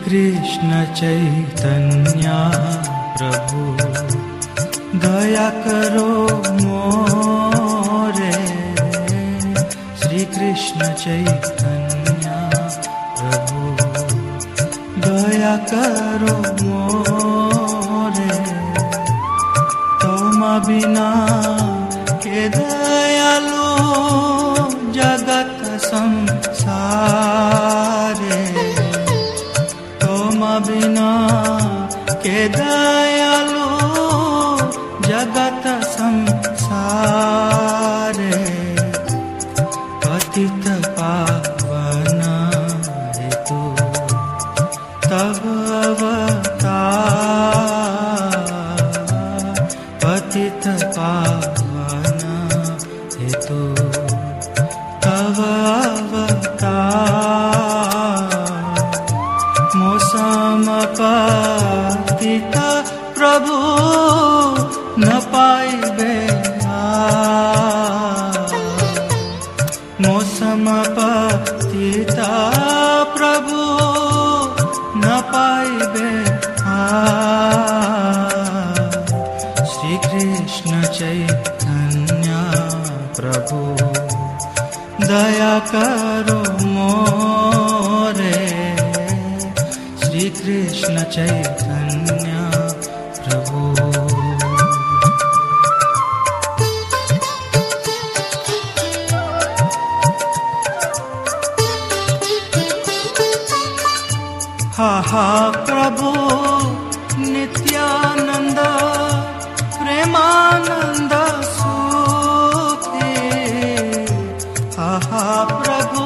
कृष्ण चैतन्य प्रभु दया करो मोरे। श्री कृष्ण चैतन्य प्रभु दया करो मोरे। तुम बिना के दयालु जगत संसारे। तुम बिना के दयालु जगत संसारे। पतित पावन हेतु तब अवतार। पतित पावन हेतु तब अवतार। मौसम पतित प्रभु न पाइबे मौसम पतित प्रभु न पाइबे। श्री कृष्ण चैतन्य प्रभु दया करो मोरे। श्री कृष्ण चैतन्य प्रभु। हा हा प्रभु नित्यानंद प्रेमानंद सुखे। हा हा प्रभु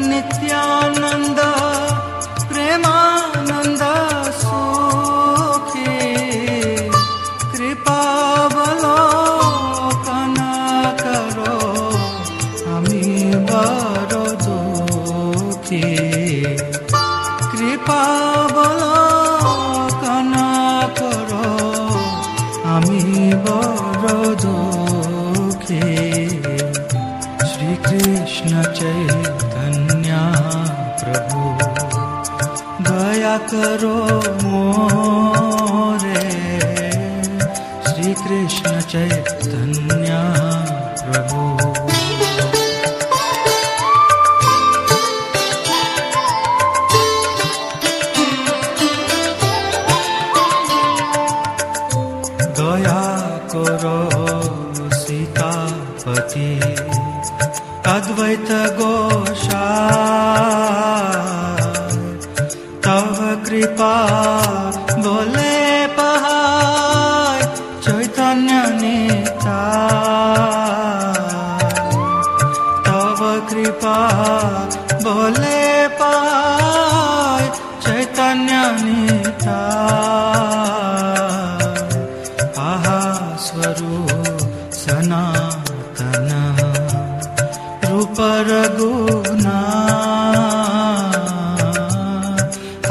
नित्यानंद प्रेमानंद सुखे। कृपावलोकन करो हमी बड़ो दुखी। कृपावलोकन करो हमी बड़ो दुखी। श्री कृष्ण चैतन्य प्रभु दया करो मोरे। श्री कृष्ण चैतन्य प्रभु। दया करो सीतापति अद्वैत गोसाई। तव कृपा बोले पहाय चैतन्य निताय। तव कृपा बोले पहाय चैतन्य निताय। आहा स्वरूप सनातन रूप रघुना।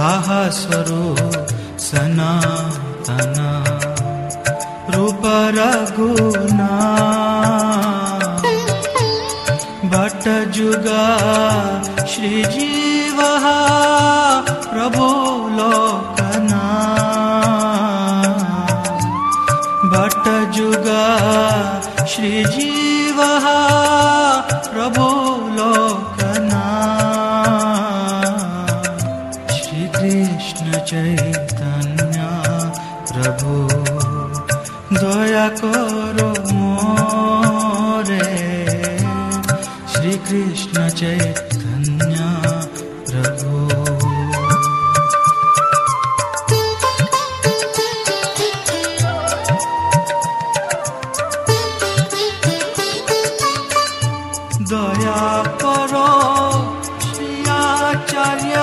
आहा स्वरूप सनातन रूप रघुना। भट्ट जुगा श्री जीव प्रभु लोकना। भट्ट जुगा श्री जीव प्रभु लोकना। श्री कृष्ण चैतन्य प्रभु दया करो मोरे। श्री कृष्ण चैतन्य प्रभु। दया करो श्री आचार्य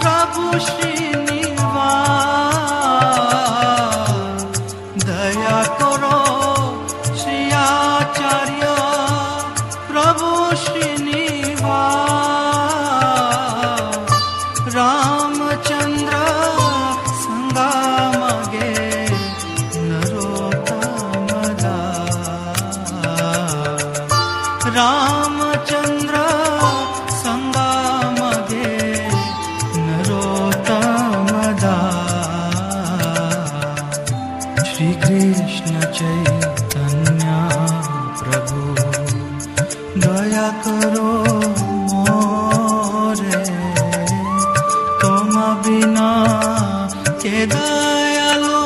प्रभु श्रीनिवास। दया करो श्री आचार्य प्रभु श्रीनिवास। श्री कृष्ण चैतन्य प्रभु दया करो मोरे, तुम बिना के दयालो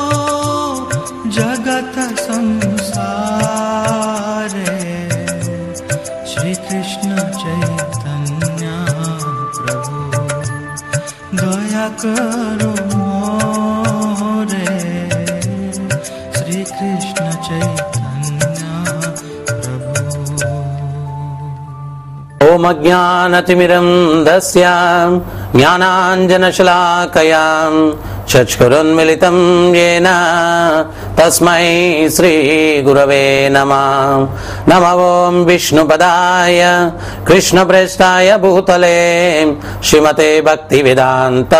जगत संसारे। श्री कृष्ण चैतन्य प्रभु दया करो मोरे, श्री कृष्ण चैतन्य प्रभु। ओम अज्ञानतिमिरं दस्य ज्ञानाञ्जनशलाकया चक्षुरुन्मिलितं येन तस्मै श्रीगुरवे नमः। नमः ॐ विष्णुपदाय कृष्णप्रेष्ठाय भूतले श्रीमते भक्तिवेदान्त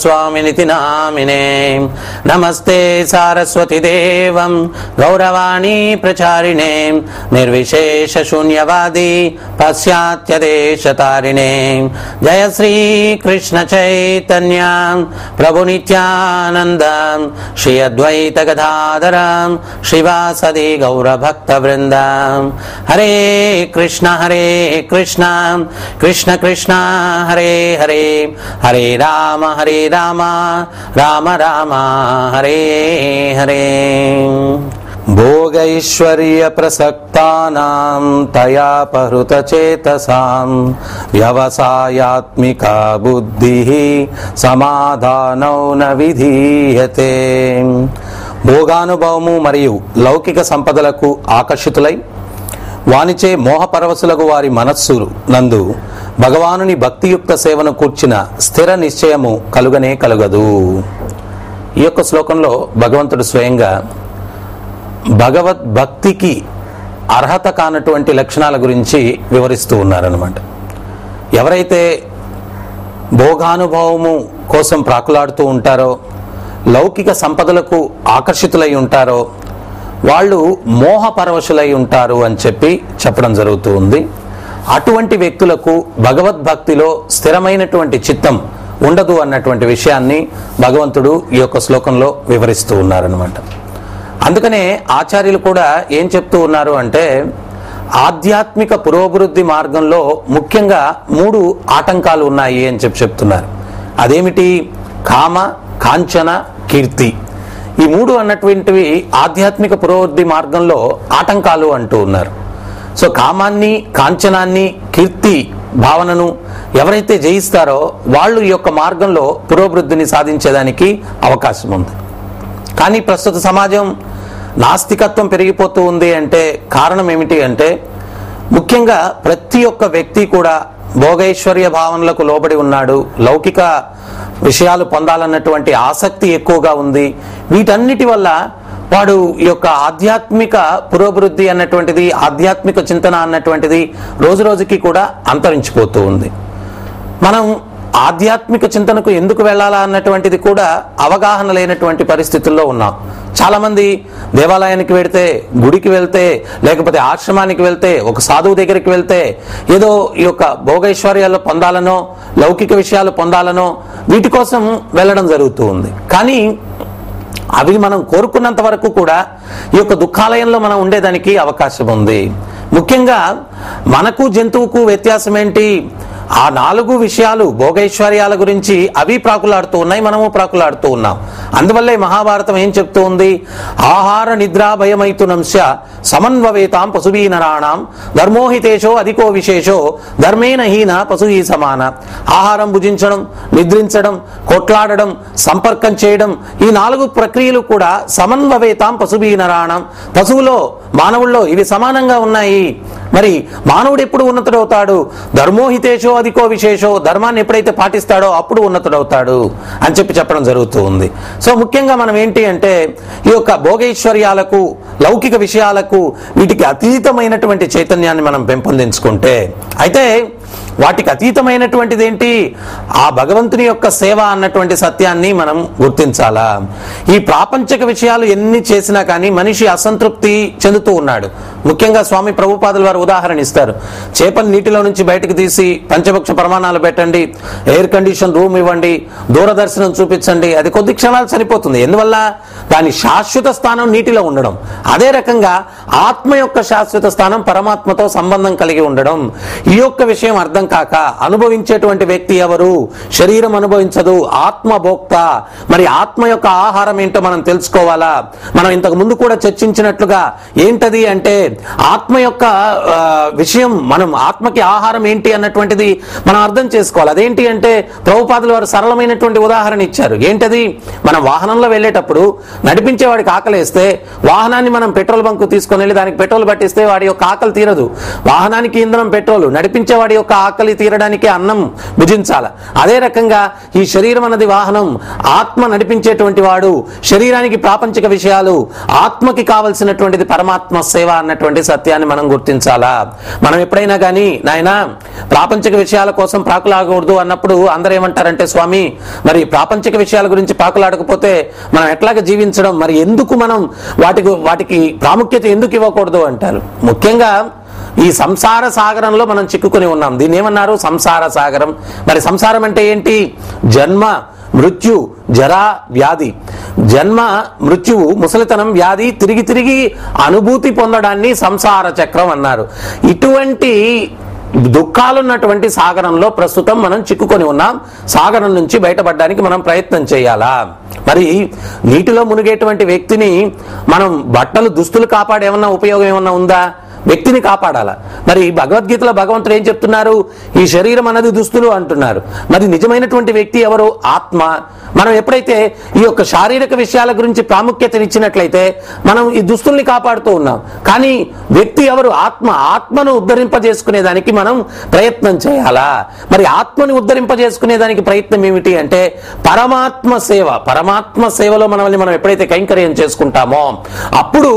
स्वामिनिति नामिने। नमस्ते सारस्वती देवं गौरवाणी प्रचारिणे निर्विशेषशून्यवादी पाश्चात्यदेशतारिणे। जय श्री कृष्ण चैतन्य प्रभु नित्यानंद श्री अद्वैत गदाधर श्रीवासदि गौरभक्तवृंद। हरे कृष्ण कृष्ण कृष्ण हरे हरे, हरे राम राम राम हरे हरे। भोगैश्वर्य प्रसक्तानां तयापहृत चेतसां व्यवसायात्मिका बुद्धिः समाधानौ न विधीयते। భోగానుభవము మరియు లౌకిక సంపదలకు ఆకర్షితులై వానిచే మోహపరవశులకు వారి మనస్సులు నందు భగవానుని భక్తియుక్త సేవను కూర్చిన స్థిర నిశ్చయము కలుగనే కలుగదు. ఈ యొక్క శ్లోకంలో భగవంతుడు స్వయంగా భగవద్భక్తికి అర్హత కానటువంటి లక్షణాల గురించి వివరిస్తూ ఉన్నారన్నమాట. ఎవరైతే భోగానుభవము కోసం ప్రాకులాడుతూ ఉంటారో, లౌకిక సంపదలకు ఆకర్షితులై ఉంటారో వాళ్ళు మోహపరవశులై ఉంటారు అని చెప్పడం జరుగుతూ ఉంది. అటువంటి వ్యక్తులకు భగవద్భక్తిలో స్థిరమైనటువంటి చిత్తం ఉండదు అన్నటువంటి విషయాన్ని భగవంతుడు ఈ యొక్క శ్లోకంలో వివరిస్తూ ఉన్నారన్నమాట. అందుకనే ఆచార్యులు కూడా ఏం చెప్తూ ఉన్నారు అంటే, ఆధ్యాత్మిక పురోభివృద్ధి మార్గంలో ముఖ్యంగా 3 ఆటంకాలు ఉన్నాయి అని చెప్తున్నారు. అదేమిటి? కామ, కాంచన, కీర్తి. ఈ 3 అన్నటువంటివి ఆధ్యాత్మిక పురోభివృద్ధి మార్గంలో ఆటంకాలు అంటూ ఉన్నారు. సో కామాన్ని, కాంచనాన్ని, కీర్తి భావనను ఎవరైతే జయిస్తారో వాళ్ళు ఈ యొక్క మార్గంలో పురోభివృద్ధిని సాధించేదానికి అవకాశం ఉంది. కానీ ప్రస్తుత సమాజం నాస్తికత్వం పెరిగిపోతూ ఉంది అంటే కారణం ఏమిటి అంటే, ముఖ్యంగా ప్రతి ఒక్క వ్యక్తి కూడా భోగైశ్వర్య భావనలకు లోబడి ఉన్నాడు. లౌకిక విషయాలు పొందాలన్నటువంటి ఆసక్తి ఎక్కువగా ఉంది. వీటన్నిటి వల్ల వాడు ఈ యొక్క ఆధ్యాత్మిక పురోభివృద్ధి అన్నటువంటిది, ఆధ్యాత్మిక చింతన అన్నటువంటిది రోజు రోజుకి కూడా అంతరించిపోతూ ఉంది. మనం ఆధ్యాత్మిక చింతనకు ఎందుకు వెళ్ళాలా అన్నటువంటిది కూడా అవగాహన లేనటువంటి పరిస్థితుల్లో ఉన్నాం. చాలా మంది దేవాలయానికి వెళ్తే, గుడికి వెళ్తే, లేకపోతే ఆశ్రమానికి వెళ్తే, ఒక సాధువు దగ్గరికి వెళ్తే ఏదో ఈ యొక్క భోగైశ్వర్యాలు పొందాలనో, లౌకిక విషయాలు పొందాలనో వీటి కోసం వెళ్ళడం జరుగుతూ ఉంది. కానీ అవి మనం కోరుకున్నంత వరకు కూడా ఈ యొక్క దుఃఖాలయంలో మనం ఉండేదానికి అవకాశం ఉంది. ముఖ్యంగా మనకు జంతువుకు వ్యత్యాసం ఏంటి? ఆ 4 విషయాలు భోగైశ్వర్యాల గురించి అవి ప్రాకులాడుతూ ఉన్నాయి, మనము ప్రాకులాడుతూ ఉన్నాం. అందువల్లే మహాభారతం ఏం చెప్తూ ఉంది? ఆహార నిద్రా భయమైతునంశ సమన్వవేతాం పశువీ నరాణం ధర్మోహితేశో అధికో విశేషో ధర్మేణ హీన పశువీ సమాన. ఆహారం భుజించడం, నిద్రించడం, కొట్లాడడం, సంపర్కం చేయడం, ఈ 4 ప్రక్రియలు కూడా సమన్వవేతాం పశువీ నరాణం. పశువులో, మానవుల్లో ఇవి సమానంగా ఉన్నాయి. మరి మానవుడు ఎప్పుడు ఉన్నతుడవుతాడు? ధర్మోహితేశో అధికో విశేషో. ధర్మాన్ని ఎప్పుడైతే పాటిస్తాడో అప్పుడు ఉన్నతుడవుతాడు అని చెప్పడం జరుగుతూ ఉంది. సో ముఖ్యంగా మనం ఏంటి అంటే, ఈ యొక్క భోగైశ్వర్యాలకు, లౌకిక విషయాలకు, వీటికి అతీతమైనటువంటి చైతన్యాన్ని మనం పెంపొందించుకుంటే, అయితే వాటికి అతీతమైనటువంటిది ఏంటి? ఆ భగవంతుని యొక్క సేవ అన్నటువంటి సత్యాన్ని మనం గుర్తించాలా. ఈ ప్రాపంచిక విషయాలు ఎన్ని చేసినా కానీ మనిషి అసంతృప్తి చెందుతూ ఉన్నాడు. ముఖ్యంగా స్వామి ప్రభుపాదుల వారు ఉదాహరణ ఇస్తారు. చేపలు నీటిలో నుంచి బయటకు తీసి పంచభక్ష ప్రమాణాలు పెట్టండి, ఎయిర్ కండిషన్ రూమ్ ఇవ్వండి, దూరదర్శనం చూపించండి, అది కొద్ది క్షణాలు చనిపోతుంది. ఎందువల్ల? దాని శాశ్వత స్థానం నీటిలో ఉండడం. అదే రకంగా ఆత్మ యొక్క శాశ్వత స్థానం పరమాత్మతో సంబంధం కలిగి ఉండడం. ఈ యొక్క విషయం అర్థం కాక అనుభవించేటువంటి వ్యక్తి ఎవరు? శరీరం అనుభవించదు, ఆత్మ భోక్త. మరి ఆత్మ యొక్క ఆహారం ఏంటో మనం తెలుసుకోవాలా. మనం ఇంతకు ముందు కూడా చర్చించినట్లుగా ఏంటది అంటే ఆత్మ యొక్క విషయం, మనం ఆత్మకి ఆహారం ఏంటి అన్నటువంటిది మనం అర్థం చేసుకోవాలి. అదేంటి అంటే ప్రభుపాదుల వారు సరళమైనటువంటి ఉదాహరణ ఇచ్చారు. ఏంటది? మనం వాహనంలో వెళ్ళేటప్పుడు నడిపించేవాడికి ఆకలేస్తే వాహనాన్ని మనం పెట్రోల్ బంక్ తీసుకొని వెళ్ళి దానికి పెట్రోల్ పట్టిస్తే వాడి యొక్క ఆకలి తీరదు. వాహనానికి ఇంధనం పెట్రోల్, నడిపించేవాడి యొక్క ఆకలి తీరడానికి అన్నం భుజించాల. అదే రకంగా ఈ శరీరం అన్నది వాహనం, ఆత్మ నడిపించేటువంటి వాడు. శరీరానికి ప్రాపంచిక విషయాలు, ఆత్మకి కావలసినటువంటిది పరమాత్మ సేవ అన్నటువంటి సత్యాన్ని మనం గుర్తించాలా. మనం ఎప్పుడైనా కానీ నాయనా ప్రాపంచిక విషయాల కోసం ప్రాకులాడకూడదు అన్నప్పుడు అందరూ ఏమంటారంటే, స్వామి మరి ప్రాపంచిక విషయాల గురించి ప్రాకులాడకపోతే మనం ఎట్లాగా జీవించడం, మరి ఎందుకు మనం వాటికి ప్రాముఖ్యత ఎందుకు ఇవ్వకూడదు అంటారు. ముఖ్యంగా ఈ సంసార సాగరంలో మనం చిక్కుకొని ఉన్నాం. దీన్ని ఏమన్నారు? సంసార సాగరం. మరి సంసారం అంటే ఏంటి? జన్మ, మృత్యు, జరా, వ్యాధి. జన్మ, మృత్యువు, ముసలితనం, వ్యాధి, తిరిగి తిరిగి అనుభూతి పొందడాన్ని సంసార చక్రం అన్నారు. ఇటువంటి దుఃఖాలున్నటువంటి సాగరంలో ప్రస్తుతం మనం చిక్కుకొని ఉన్నాం. సాగరం నుంచి బయటపడడానికి మనం ప్రయత్నం చేయాలా? మరి నీటిలో మునిగేటువంటి వ్యక్తిని మనం బట్టలు, దుస్తులు కాపాడే ఏమన్నా ఉపయోగం ఏమన్నా ఉందా? వ్యక్తిని కాపాడాల. మరి భగవద్గీతలో భగవంతుడు ఏం చెప్తున్నారు? ఈ శరీరం అన్నది దుస్తులు అంటున్నారు. మరి నిజమైనటువంటి వ్యక్తి ఎవరు? ఆత్మ. మనం ఎప్పుడైతే ఈ యొక్క శారీరక విషయాల గురించి ప్రాముఖ్యతనిచ్చినట్లయితే మనం ఈ దుస్తుల్ని కాపాడుతూ ఉన్నాం. కానీ వ్యక్తి ఎవరు? ఆత్మ. ఆత్మను ఉద్ధరింపజేసుకునేదానికి మనం ప్రయత్నం చేయాలా? మరి ఆత్మని ఉద్ధరింపజేసుకునేదానికి ప్రయత్నం ఏమిటి అంటే పరమాత్మ సేవ. పరమాత్మ సేవలో మనం ఎప్పుడైతే కైంకర్యం చేసుకుంటామో అప్పుడు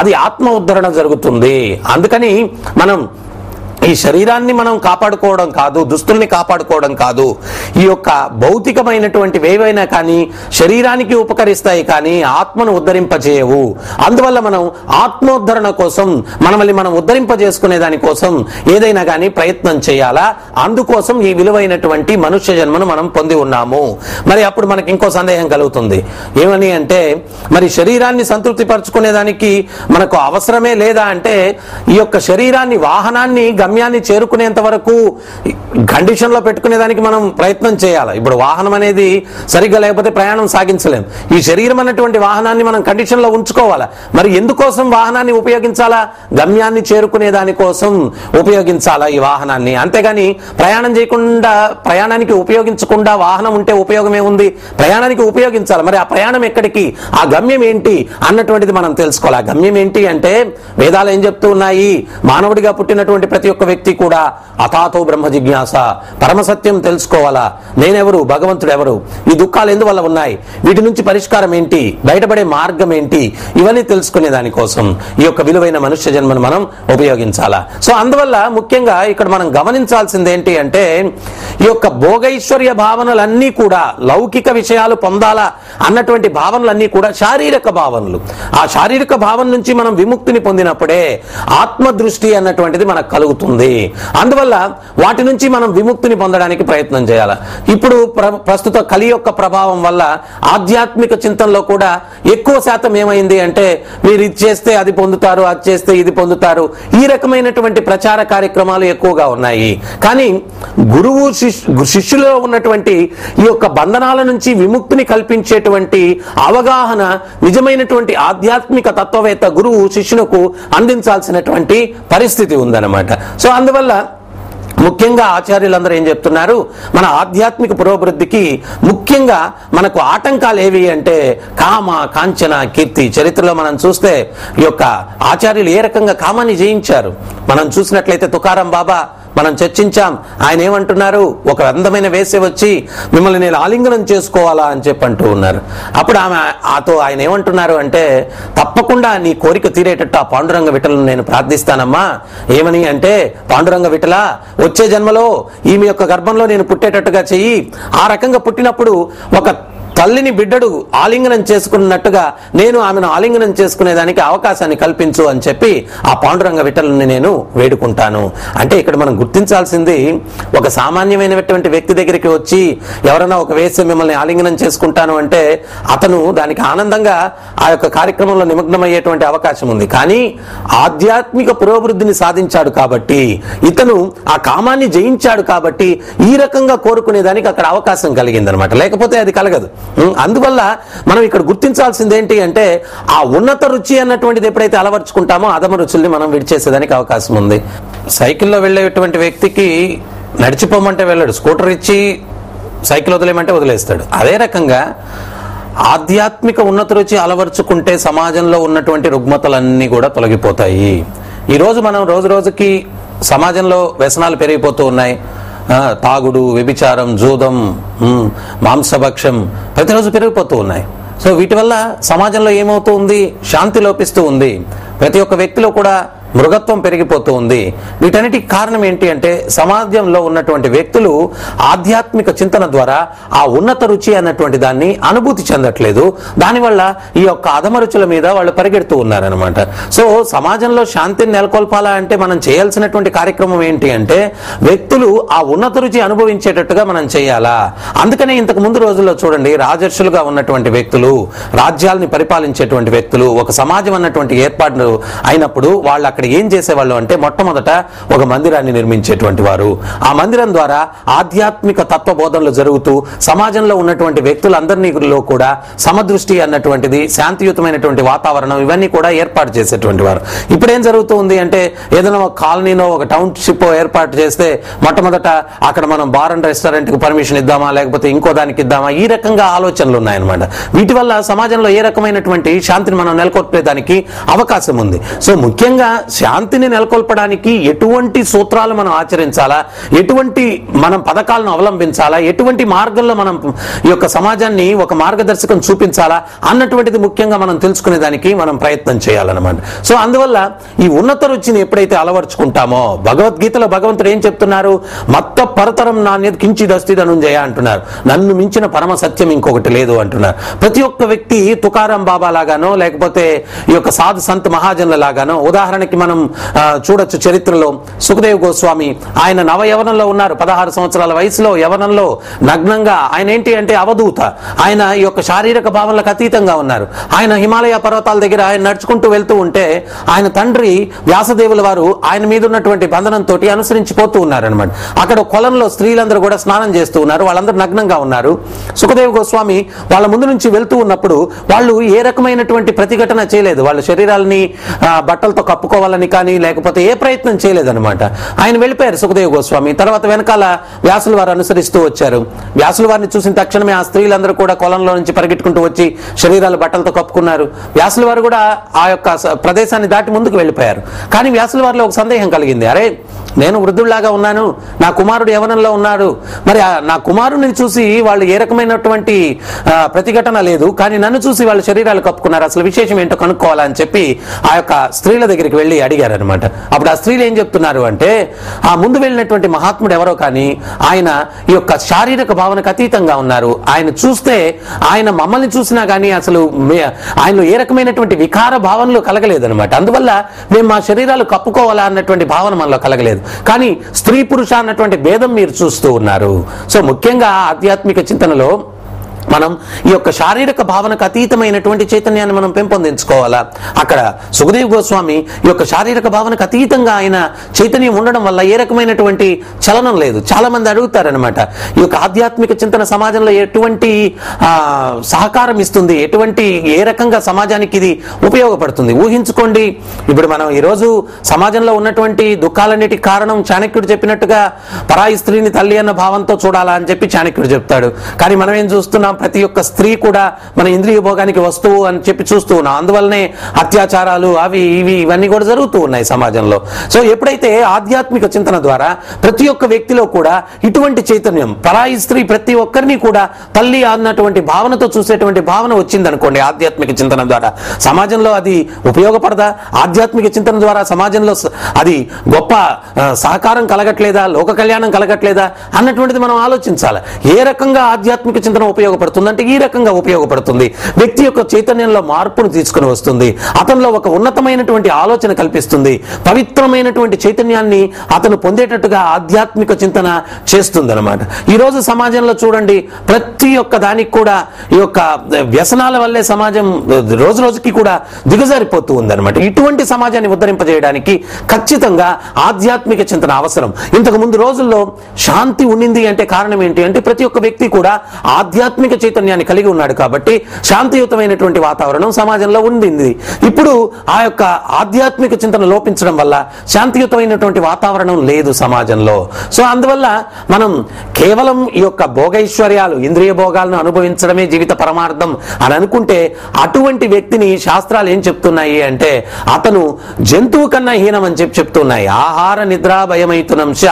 అది ఆత్మ ఉద్ధరణ జరుగుతుంది. అందుకని మనం ఈ శరీరాన్ని మనం కాపాడుకోవడం కాదు, దుస్తుల్ని కాపాడుకోవడం కాదు, ఈ యొక్క భౌతికమైనటువంటివి ఏవైనా కానీ శరీరానికి ఉపకరిస్తాయి కానీ ఆత్మను ఉద్ధరింపజేయవు. అందువల్ల మనం ఆత్మోద్ధరణ కోసం మనల్ని మనం ఉద్ధరింపజేసుకునే దానికోసం ఏదైనా కానీ ప్రయత్నం చేయాలా. అందుకోసం ఈ విలువైనటువంటి మనుష్య జన్మను మనం పొంది ఉన్నాము. మరి అప్పుడు మనకి ఇంకో సందేహం కలుగుతుంది. ఏమని అంటే మరి శరీరాన్ని సంతృప్తి పరచుకునేదానికి మనకు అవసరమే లేదా అంటే ఈ యొక్క శరీరాన్ని, వాహనాన్ని గమ్యాన్ని చేరుకునేంత వరకు కండిషన్ లో పెట్టుకునేదానికి మనం ప్రయత్నం చేయాలి. ఇప్పుడు వాహనం అనేది సరిగ్గా లేకపోతే ప్రయాణం సాగించలేం. ఈ శరీరం అన్నటువంటి వాహనాన్ని మనం కండిషన్ లో ఉంచుకోవాలా. మరి ఎందుకోసం వాహనాన్ని ఉపయోగించాలా? గమ్యాన్ని చేరుకునే దానికోసం ఉపయోగించాలా ఈ వాహనాన్ని. అంతేగాని ప్రయాణం చేయకుండా, ప్రయాణానికి ఉపయోగించకుండా వాహనం ఉంటే ఉపయోగం ఏముంది? ప్రయాణానికి ఉపయోగించాలి. మరి ఆ ప్రయాణం ఎక్కడికి, ఆ గమ్యం ఏంటి అన్నటువంటిది మనం తెలుసుకోవాలి. ఆ గమ్యం ఏంటి అంటే వేదాలు ఏం చెప్తూ ఉన్నాయి? మానవుడిగా పుట్టినటువంటి ప్రతి ఒక్క వ్యక్తి కూడా అథాతో బ్రహ్మ జిజ్ఞాస, పరమసత్యం తెలుసుకోవాలా. నేనెవరు, భగవంతుడు ఎవరు, ఈ దుఃఖాలు ఎందువల్ల ఉన్నాయి, వీటి నుంచి పరిష్కారం ఏంటి, బయటపడే మార్గం ఏంటి, ఇవన్నీ తెలుసుకునే దానికోసం ఈ యొక్క విలువైన మనుష్య జన్మను మనం ఉపయోగించాలా. సో అందువల్ల ముఖ్యంగా ఇక్కడ మనం గమనించాల్సింది ఏంటి అంటే ఈ యొక్క భోగైశ్వర్య భావనలన్నీ కూడా, లౌకిక విషయాలు పొందాలా అన్నటువంటి భావనలన్నీ కూడా శారీరక భావనలు. ఆ శారీరక భావన నుంచి మనం విముక్తిని పొందినప్పుడే ఆత్మదృష్టి అన్నటువంటిది మనకు కలుగుతుంది. అందువల్ల వాటి నుంచి మనం విముక్తిని పొందడానికి ప్రయత్నం చేయాలి. ఇప్పుడు ప్రస్తుత కలి యొక్క ప్రభావం వల్ల ఆధ్యాత్మిక చింతనలో కూడా ఎక్కువ శాతం ఏమైంది అంటే మీరు ఇది చేస్తే అది పొందుతారు, అది చేస్తే ఇది పొందుతారు, ఈ రకమైనటువంటి ప్రచార కార్యక్రమాలు ఎక్కువగా ఉన్నాయి. కానీ గురువు శిష్యులో ఉన్నటువంటి ఈ యొక్క బంధనాల నుంచి విముక్తిని కల్పించేటువంటి అవగాహన నిజమైనటువంటి ఆధ్యాత్మిక తత్వవేత్త గురువు శిష్యులకు అందించాల్సినటువంటి పరిస్థితి ఉందన్నమాట. సో అందువల్ల ముఖ్యంగా ఆచార్యులందరూ ఏం చెప్తున్నారు? మన ఆధ్యాత్మిక పురోభివృద్ధికి ముఖ్యంగా మనకు ఆటంకాలు ఏవి అంటే కామ, కాంచన, కీర్తి. చరిత్రలో మనం చూస్తే ఈ యొక్క ఆచార్యులు ఏ రకంగా కామాన్ని జయించారు మనం చూసినట్లయితే తుకారాం బాబా మనం చర్చించాం. ఆయన ఏమంటున్నారు? ఒక అందమైన వేసే వచ్చి మిమ్మల్ని నేను ఆలింగనం చేసుకోవాలా అని చెప్పి అంటూ ఉన్నారు. అప్పుడు ఆయన ఏమంటున్నారు అంటే తప్పకుండా నీ కోరిక తీరేటట్టు ఆ పాండురంగ విఠలను నేను ప్రార్థిస్తానమ్మా. ఏమని అంటే పాండురంగ విఠల వచ్చే జన్మలో ఈమె యొక్క గర్భంలో నేను పుట్టేటట్టుగా చెయ్యి. ఆ రకంగా పుట్టినప్పుడు ఒక తల్లిని బిడ్డడు ఆలింగనం చేసుకున్నట్టుగా నేను ఆమెను ఆలింగనం చేసుకునేదానికి అవకాశాన్ని కల్పించు అని చెప్పి ఆ పాండురంగ విఠలుని నేను వేడుకుంటాను. అంటే ఇక్కడ మనం గుర్తించాల్సింది, ఒక సామాన్యమైనటువంటి వ్యక్తి దగ్గరికి వచ్చి ఎవరైనా ఒక వేసి మిమ్మల్ని ఆలింగనం చేసుకుంటాను అంటే అతను దానికి ఆనందంగా ఆ యొక్క కార్యక్రమంలో నిమగ్నమయ్యేటువంటి అవకాశం ఉంది. కానీ ఆధ్యాత్మిక పురోభివృద్ధిని సాధించాడు కాబట్టి, ఇతను ఆ కామాన్ని జయించాడు కాబట్టి ఈ రకంగా కోరుకునేదానికి అక్కడ అవకాశం కలిగిందనమాట, లేకపోతే అది కలగదు. అందువల్ల మనం ఇక్కడ గుర్తించాల్సింది ఏంటి అంటే, ఆ ఉన్నత రుచి అన్నటువంటిది ఎప్పుడైతే అలవర్చుకుంటామో అధమ రుచుల్ని మనం విడిచేసేదానికి అవకాశం ఉంది. సైకిల్లో వెళ్ళేటువంటి వ్యక్తికి నడిచిపోమంటే వెళ్ళాడు, స్కూటర్ ఇచ్చి సైకిల్ వదిలేయమంటే వదిలేస్తాడు. అదే రకంగా ఆధ్యాత్మిక ఉన్నత రుచి అలవర్చుకుంటే సమాజంలో ఉన్నటువంటి రుగ్మతలన్నీ కూడా తొలగిపోతాయి. ఈరోజు మనం రోజు రోజుకి సమాజంలో వ్యసనాలు పెరిగిపోతూ ఉన్నాయి. తాగుడు, వ్యభిచారం, జూదం, మాంసభక్షం ప్రతిరోజు పెరిగిపోతూ ఉన్నాయి. సో వీటి వల్ల సమాజంలో ఏమవుతూ ఉంది, శాంతి లోపిస్తూ ఉంది. ప్రతి ఒక్క వ్యక్తిలో కూడా మృగత్వం పెరిగిపోతూ ఉంది. వీటన్నిటికి కారణం ఏంటి అంటే, సమాజంలో ఉన్నటువంటి వ్యక్తులు ఆధ్యాత్మిక చింతన ద్వారా ఆ ఉన్నత రుచి అన్నటువంటి దాన్ని అనుభూతి చెందట్లేదు. దానివల్ల ఈ యొక్క అధమ రుచుల మీద వాళ్ళు పరిగెడుతూ ఉన్నారనమాట. సో సమాజంలో శాంతిని నెలకొల్పాలా అంటే మనం చేయాల్సినటువంటి కార్యక్రమం ఏంటి అంటే, వ్యక్తులు ఆ ఉన్నత రుచి అనుభవించేటట్టుగా మనం చేయాలా. అందుకనే ఇంతకు ముందు రోజుల్లో చూడండి, రాజర్షులుగా ఉన్నటువంటి వ్యక్తులు, రాజ్యాలని పరిపాలించేటువంటి వ్యక్తులు, ఒక సమాజం అన్నటువంటి ఏర్పాటు అయినప్పుడు వాళ్ళు అక్కడ ఏం చేసేవాళ్ళు అంటే, మొట్టమొదట ఒక మందిరాన్ని నిర్మించేటువంటి వారు. ఆ మందిరం ద్వారా ఆధ్యాత్మిక తత్వబోధనలు జరుగుతూ సమాజంలో ఉన్నటువంటి వ్యక్తులందరిలో కూడా సమదృష్టి అన్నటువంటిది, శాంతియుతమైనటువంటి వాతావరణం, ఇవన్నీ కూడా ఏర్పాటు చేసేటువంటి వారు. ఇప్పుడేం జరుగుతుంది అంటే, ఏదైనా ఒక కాలనీలో ఒక టౌన్షిప్ ఏర్పాటు చేస్తే మొట్టమొదట అక్కడ మనం బార్ అండ్ రెస్టారెంట్కి పర్మిషన్ ఇద్దామా, లేకపోతే ఇంకో దానికి ఇద్దామా, ఈ రకంగా ఆలోచనలు ఉన్నాయన్నమాట. వీటి వల్ల సమాజంలో ఏ రకమైనటువంటి శాంతిని మనం నెలకొల్పేదానికి అవకాశం ఉంది. సో ముఖ్యంగా శాంతిని నెలకొల్పడానికి ఎటువంటి సూత్రాలు మనం ఆచరించాలా, ఎటువంటి మనం పథకాలను అవలంబించాలా, ఎటువంటి మార్గంలో మనం ఈ యొక్క సమాజాన్ని ఒక మార్గదర్శకం చూపించాలా అన్నటువంటిది ముఖ్యంగా మనం తెలుసుకునేదానికి మనం ప్రయత్నం చేయాలన్నమాట. సో అందువల్ల ఈ ఉన్నత రుచిని ఎప్పుడైతే అలవర్చుకుంటామో, భగవద్గీతలో భగవంతుడు ఏం చెప్తున్నారు, మత్త పరతరం నాణ్యత కించిదస్తి ధనుంజయ అంటున్నారు. నన్ను మించిన పరమ సత్యం ఇంకొకటి లేదు అంటున్నారు. ప్రతి ఒక్క వ్యక్తి తుకారాం బాబా లాగానో, లేకపోతే ఈ యొక్క సాధు సంత్ మహాజన్ల లాగానో, ఉదాహరణకి మనం చూడొచ్చు చరిత్రలో సుఖదేవ్ గోస్వామి, ఆయన నవ యవనంలో ఉన్నారు, 16 సంవత్సరాల వయసులో యవనంలో నగ్నంగా. ఆయన ఏంటి అంటే అవధూత, ఆయన ఈ యొక్క శారీరక భావనలకు అతీతంగా ఉన్నారు. ఆయన హిమాలయ పర్వతాల దగ్గర ఆయన నడుచుకుంటూ వెళ్తూ ఉంటే ఆయన తండ్రి వ్యాసదేవుల వారు ఆయన మీద ఉన్నటువంటి బంధనంతో అనుసరించిపోతూ ఉన్నారనమాట. అక్కడ కొలంలో స్త్రీలందరూ కూడా స్నానం చేస్తూ ఉన్నారు, వాళ్ళందరూ నగ్నంగా ఉన్నారు. సుఖదేవ్ గోస్వామి వాళ్ళ ముందు నుంచి వెళ్తూ ఉన్నప్పుడు వాళ్ళు ఏ రకమైనటువంటి ప్రతిఘటన చేయలేదు. వాళ్ళ శరీరాలని బట్టలతో కప్పుకోవాలని కానీ లేకపోతే ఏ ప్రయత్నం చేయలేదన్నమాట. ఆయన వెళ్ళిపోయారు సుఖదేవ్ గోస్వామి. తర్వాత వెనకాల వ్యాసుల వారు అనుసరిస్తూ వచ్చారు. వ్యాసుల వారిని చూసిన తక్షణమే ఆ స్త్రీలందరూ కూడా కొలంలో నుంచి పరిగెట్టుకుంటూ వచ్చి శరీరాలు బట్టలతో కప్పుకున్నారు. వ్యాసుల వారు కూడా ఆ యొక్క ప్రదేశాన్ని దాటి ముందుకు వెళ్ళిపోయారు. కానీ వ్యాసుల వారిలో ఒక సందేహం కలిగింది, అరే నేను వృద్ధుల్లాగా ఉన్నాను, నా కుమారుడు యవనంలో ఉన్నాడు, మరి నా కుమారుడిని చూసి వాళ్ళు ఏ రకమైనటువంటి ప్రతిఘటన లేదు, కానీ నన్ను చూసి వాళ్ళు శరీరాలు కప్పుకున్నారు, అసలు విశేషం ఏంటో కనుక్కోవాలని చెప్పి ఆ యొక్క స్త్రీల దగ్గరికి వెళ్ళి అడిగారు అనమాట. అప్పుడు ఆ స్త్రీలు ఏం చెప్తున్నారు అంటే, ఆ ముందు వెళ్ళినటువంటి మహాత్ముడు ఎవరో కానీ ఆయన ఈ యొక్క శారీరక భావనకు అతీతంగా ఉన్నారు. ఆయన చూస్తే ఆయన మమ్మల్ని చూసినా కానీ అసలు ఆయనలో ఏ రకమైనటువంటి వికార భావనలు కలగలేదనమాట. అందువల్ల మేము మా శరీరాలు కప్పుకోవాలా అన్నటువంటి భావన మనలో కలగలేదు. కానీ స్త్రీ పురుష అన్నటువంటి భేదం మీరు చూస్తూ ఉన్నారు. సో ముఖ్యంగా ఆధ్యాత్మిక చింతనలో మనం ఈ యొక్క శారీరక భావనకు అతీతమైనటువంటి చైతన్యాన్ని మనం పెంపొందించుకోవాలా. అక్కడ సుఖదేవ్ గోస్వామి ఈ యొక్క శారీరక భావనకు అతీతంగా ఆయన చైతన్యం ఉండడం వల్ల ఏ రకమైనటువంటి చలనం లేదు. చాలా మంది అడుగుతారనమాట, ఈ యొక్క ఆధ్యాత్మిక చింతన సమాజంలో ఎటువంటి సహకారం ఇస్తుంది, ఎటువంటి ఏ రకంగా సమాజానికి ఇది ఉపయోగపడుతుంది. ఊహించుకోండి, ఇప్పుడు మనం ఈరోజు సమాజంలో ఉన్నటువంటి దుఃఖాలన్నిటికి కారణం చాణక్యుడు చెప్పినట్టుగా పరాయి స్త్రీని తల్లి అన్న భావంతో చూడాలా అని చెప్పి చాణక్యుడు చెప్తాడు. కానీ మనం ఏం చూస్తున్నాం, ప్రతి ఒక్క స్త్రీ కూడా మన ఇంద్రియ భోగానికి వస్తువు అని చెప్పి చూస్తూ ఉన్నాం. అందువల్లనే అత్యాచారాలు అవి ఇవి ఇవన్నీ కూడా జరుగుతూ ఉన్నాయి సమాజంలో. సో ఎప్పుడైతే ఆధ్యాత్మిక చింతన ద్వారా ప్రతి ఒక్క వ్యక్తిలో కూడా ఇటువంటి చైతన్యం, పరాయి స్త్రీ ప్రతి ఒక్కరిని కూడా తల్లి అన్నటువంటి భావనతో చూసేటువంటి భావన వచ్చిందనుకోండి ఆధ్యాత్మిక చింతన ద్వారా, సమాజంలో అది ఉపయోగపడదా? ఆధ్యాత్మిక చింతన ద్వారా సమాజంలో అది గొప్ప సహకారం కలగట్లేదా, లోక కళ్యాణం కలగట్లేదా అన్నటువంటిది మనం ఆలోచించాలి. ఏ రకంగా ఆధ్యాత్మిక చింతన ఉపయోగపడుతుంది ఉపయోగపడుతుంది అంటే ఈ రకంగా ఉపయోగపడుతుంది. వ్యక్తి యొక్క చైతన్యంలో మార్పును తీసుకుని వస్తుంది, అతనిలో ఒక ఉన్నతమైనటువంటి ఆలోచన కల్పిస్తుంది, పవిత్రమైనటువంటి చైతన్యాన్ని అతను పొందేటట్టుగా ఆధ్యాత్మిక చింతన చేస్తుంది అనమాట. ఈరోజు సమాజంలో చూడండి, ప్రతి ఒక్క దానికి కూడా ఈ యొక్క వ్యసనాల వల్లే సమాజం రోజు రోజుకి కూడా దిగజారిపోతూ ఉందన్నమాట. ఇటువంటి సమాజాన్ని ఉద్ధరింపజేయడానికి ఖచ్చితంగా ఆధ్యాత్మిక చింతన అవసరం. ఇంతకు ముందు రోజుల్లో శాంతి ఉండింది అంటే కారణం ఏంటి అంటే ప్రతి ఒక్క వ్యక్తి కూడా ఆధ్యాత్మిక చైతన్యాన్ని కలిగి ఉన్నాడు కాబట్టి శాంతియుతమైనటువంటి వాతావరణం సమాజంలో ఉండింది. ఇప్పుడు ఆ యొక్క ఆధ్యాత్మిక చింతన లోపించడం వల్ల శాంతియుతమైనటువంటి వాతావరణం లేదు సమాజంలో. సో అందువల్ల మనం కేవలం ఈ యొక్క భోగైశ్వర్యాలు, ఇంద్రియ భోగాలను అనుభవించడమే జీవిత పరమార్థం అని అనుకుంటే అటువంటి వ్యక్తిని శాస్త్రాలు ఏం చెప్తున్నాయి అంటే అతను జంతువు కన్నా హీనం అని చెప్తున్నాయి. ఆహార నిద్ర భయమైతునంశ